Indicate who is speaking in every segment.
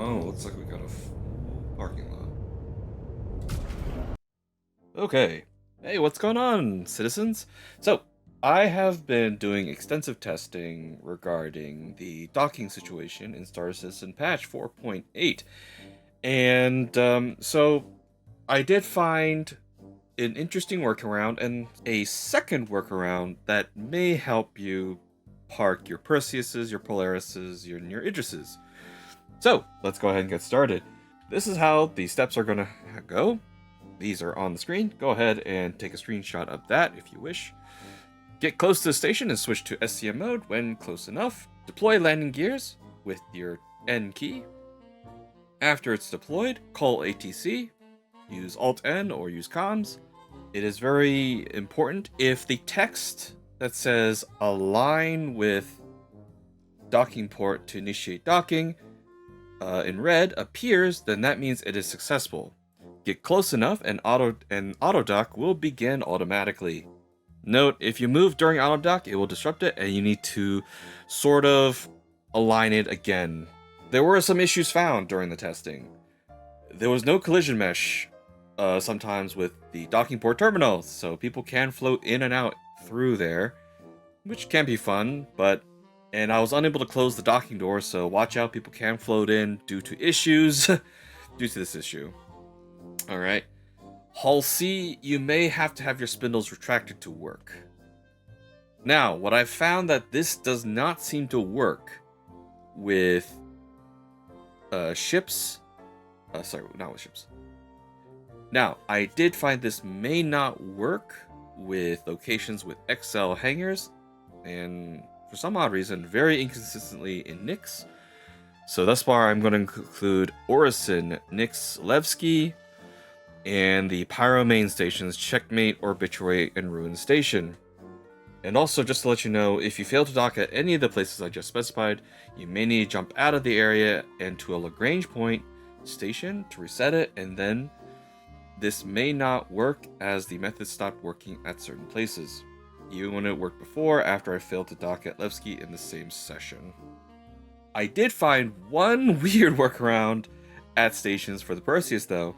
Speaker 1: Oh, looks like we got a full parking lot. Okay. Hey, what's going on, citizens? So, I have been doing extensive testing regarding the docking situation in Star Citizen patch 4.8. And so I did find an interesting workaround and a second workaround that may help you park your Perseuses, your Polarises, your Idrises. So, let's go ahead and get started. This is how the steps are going to go. These are on the screen. Go ahead and take a screenshot of that if you wish. Get close to the station and switch to SCM mode when close enough. Deploy landing gears with your N key. After it's deployed, call ATC. Use Alt-N or use comms. It is very important if the text that says align with docking port to initiate docking in red appears, then that means it is successful. Get close enough and auto dock will begin automatically. Note, if you move during auto dock, it will disrupt it and you need to sort of align it again. There were some issues found during the testing. There was no collision mesh sometimes with the docking port terminals, so people can float in and out through there, which can be fun, and I was unable to close the docking door, so watch out, people can float in due to issues, due to this issue. Alright. Hull C, you may have to have your spindles retracted to work. Now, what I've found that this does not seem to work with ships. Sorry, not with ships. Now, I did find this may not work with locations with XL hangars, and for some odd reason, very inconsistently in Nyx. So thus far, I'm going to include Orison, Nyx, Levski, and the Pyro main stations, Checkmate, Orbituate, and Ruin Station. And also, just to let you know, if you fail to dock at any of the places I just specified, you may need to jump out of the area and to a Lagrange point station to reset it, and then this may not work as the method stopped working at certain places. Even when it worked before, after I failed to dock at Levski in the same session. I did find one weird workaround at stations for the Perseus though.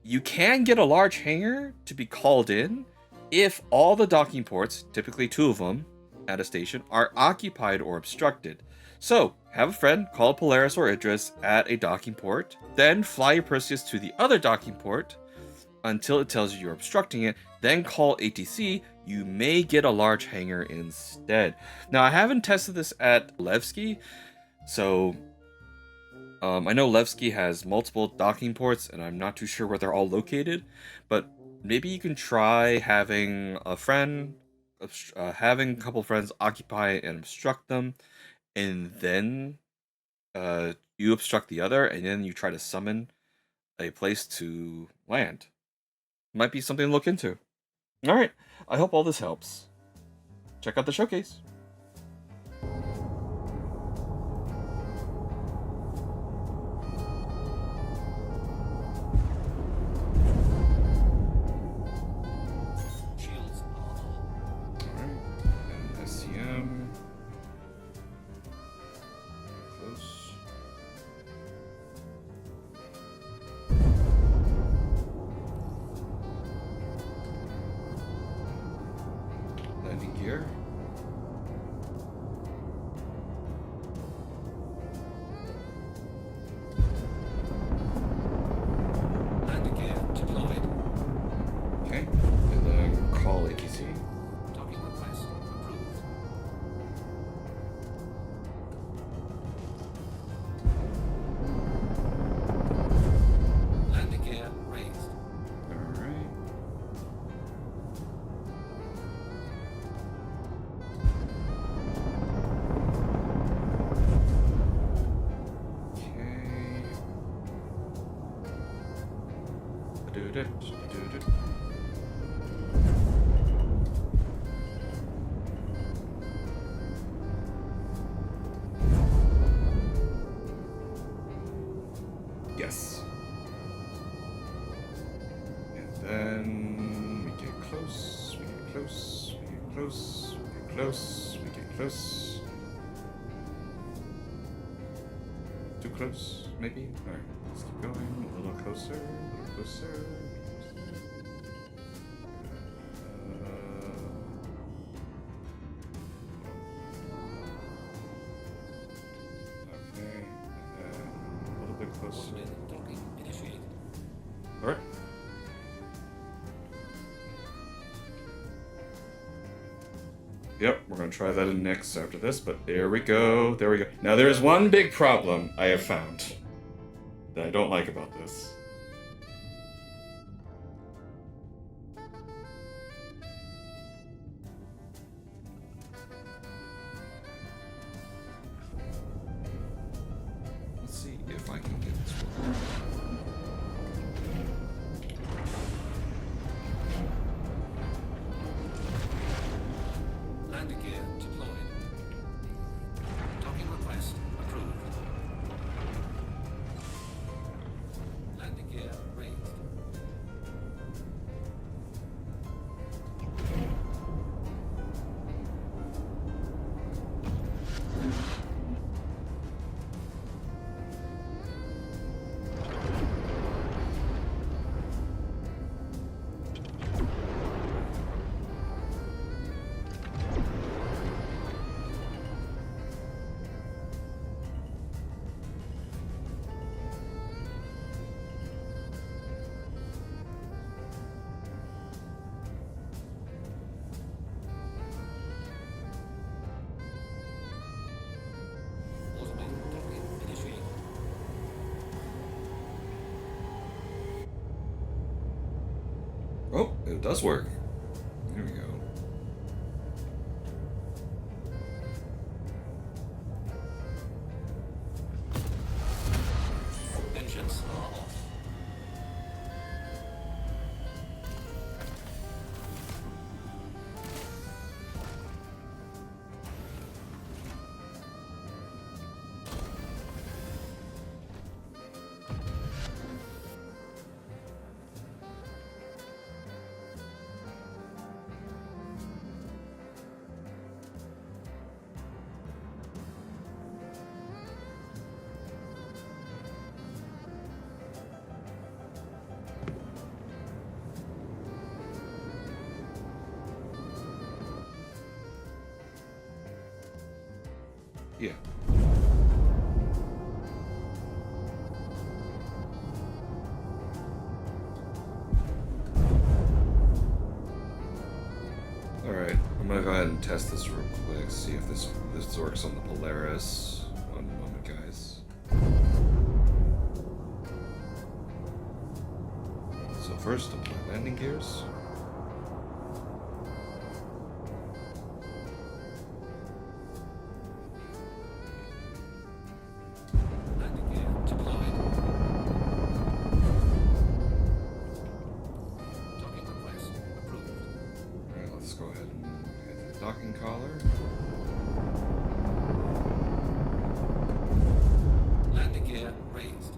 Speaker 1: You can get a large hangar to be called in if all the docking ports, typically 2 of them, at a station, are occupied or obstructed. So, have a friend call Polaris or Idris at a docking port, then fly your Perseus to the other docking port until it tells you you're obstructing it, then call ATC, you may get a large hangar instead. Now, I haven't tested this at Levski, so I know Levski has multiple docking ports, and I'm not too sure where they're all located, but maybe you can try having a friend, having a couple friends occupy and obstruct them, and then you obstruct the other, and then you try to summon a place to land. Might be something to look into. Alright, I hope all this helps. Check out the showcase. Landing gear.
Speaker 2: Landing gear deployed.
Speaker 1: Okay, and then call ATC.
Speaker 2: Docking request approved. Landing gear raised.
Speaker 1: Alright. Yes. And then we get close, we get close, we get close, we get close, we get close. Too close, maybe? Alright, let's keep going. A little closer, a little closer. Okay, a little bit closer.
Speaker 2: Automated docking initiated.
Speaker 1: Alright. Yep, we're gonna try that in next after this, but there we go, there we go. Now there is one big problem I have found that I don't like about this. Let's see if I can get this one.
Speaker 2: Landing gear deployed. Docking request approved. Landing gear raised. Automated docking initiated.
Speaker 1: Oh, it does work. There we go.
Speaker 2: Engines are off.
Speaker 1: Yeah. Alright, I'm gonna go ahead and test this real quick, see if this works on the Polaris. One moment, guys. So first, deploy landing gears.
Speaker 2: Landing gear deployed. Docking request approved.
Speaker 1: Alright, let's go ahead and hit the docking collar.
Speaker 2: Landing gear raised.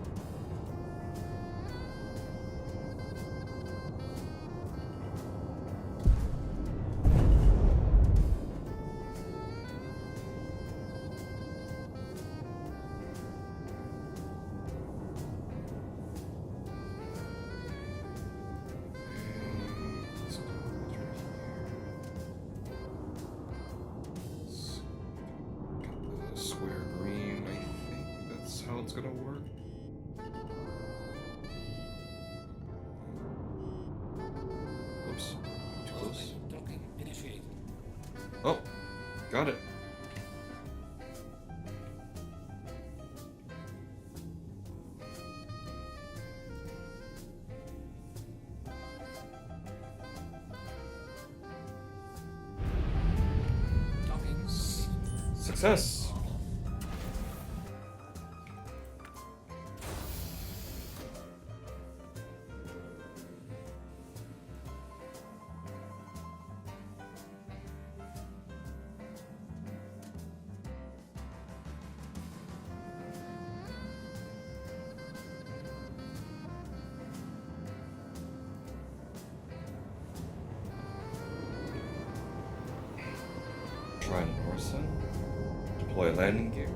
Speaker 1: Let's do it right here. Let's get the square green. I think that's how it's gonna work. Oops, too close.
Speaker 2: Automated docking initiated.
Speaker 1: Oh, got it.
Speaker 2: Docking
Speaker 1: Success. Try an Orison. Deploy landing gears.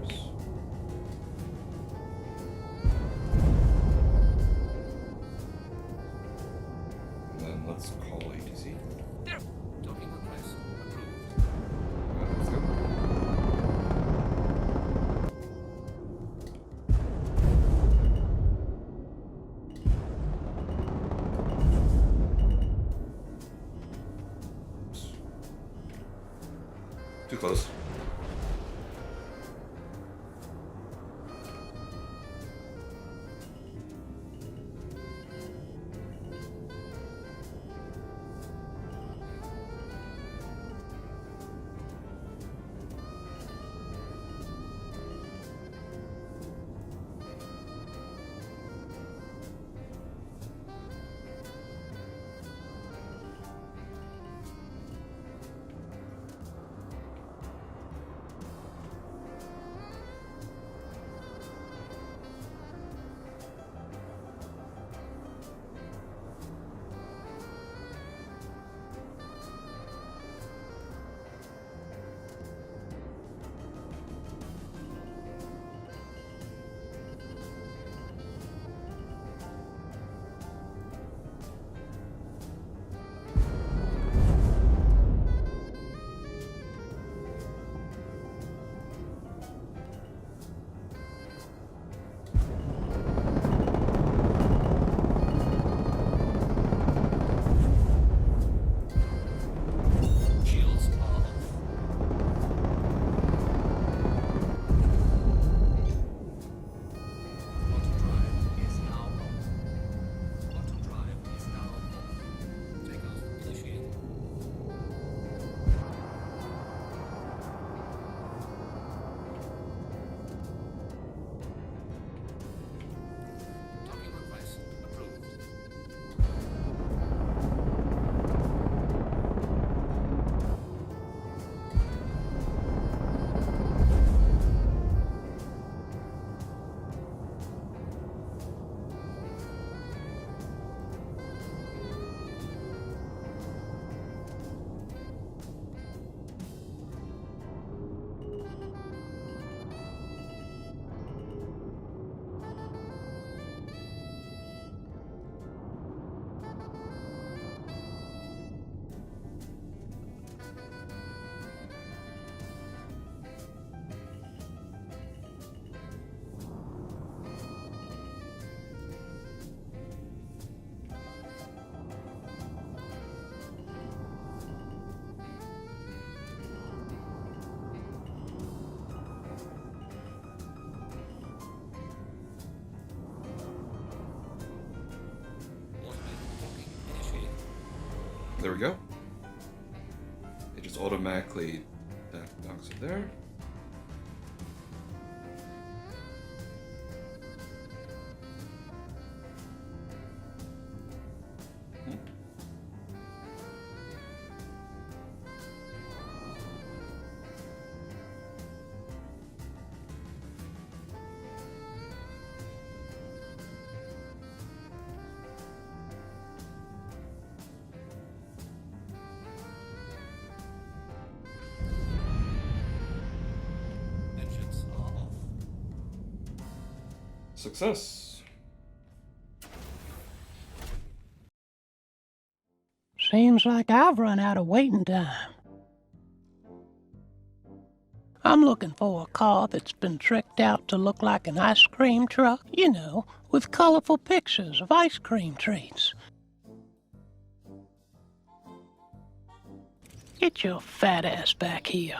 Speaker 1: There we go. It just automatically knocks it there.
Speaker 2: Engines are off.
Speaker 1: Success.
Speaker 3: Seems like I've run out of waiting time. I'm looking for a car that's been tricked out to look like an ice cream truck, you know, with colorful pictures of ice cream treats. Get your fat ass back here.